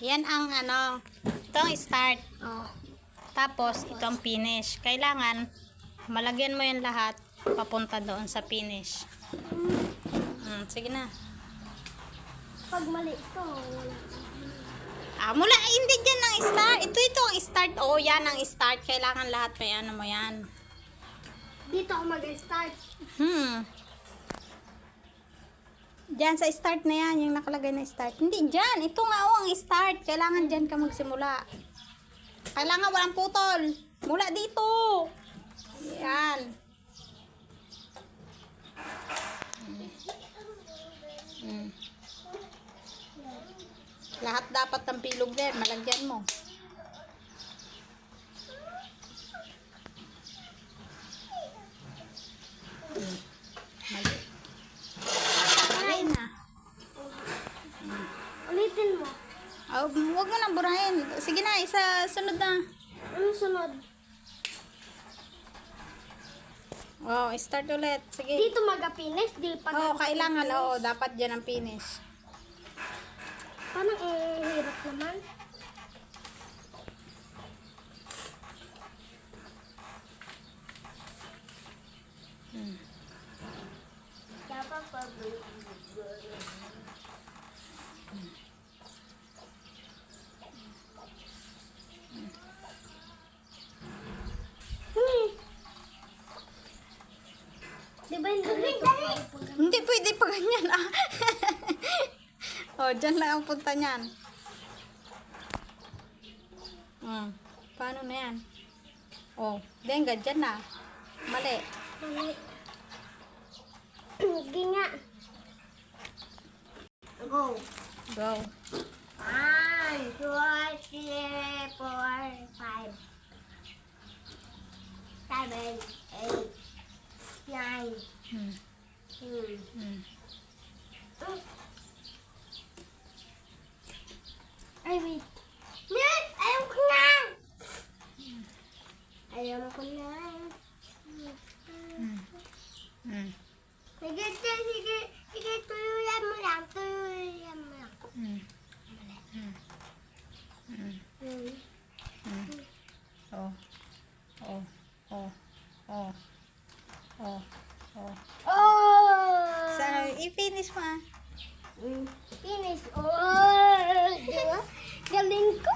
Yan ang ano, itong start. Tapos, itong finish. Kailangan, malagyan mo yan lahat, papunta doon sa finish. Sige na. Pag mali ito, wala. Mula, hindi dyan ang start. Ito ang start. Yan ang start. Kailangan lahat may ano mo yan. Dito ako mag-start. Diyan sa start na yan, yung nakalagay na start. Hindi dyan. Ito nga ang start. Kailangan dyan ka magsimula. Kailangan walang putol. Mula dito. Yan. Lahat dapat ng pilog din, malagyan mo. Mali. Mali na. Ulitin mo. Huwag mo nang burahin. Sige na, isa sunod na. Ano sunod? Start ulit. Sige. Dito mag-finish, di pag Kailangan. Dapat dyan ang finish. Parang hirap naman. Dapat Di ba Hindi pwede pa ganyan. Dyan lang ang punta niyan. Paano na yan? Denga, dyan na. Mali. Sige nga. Go. Go. 1, 2, 3, 4, 5, 7, 8, 9, 10. Ay, wait. Wait! Ayaw ko na! Ayaw ko na. Sige, sige. Sige, tuyuyan mo lang. Tuyuyan mo lang. I-finish mo. Finish. Diba? Galing ko.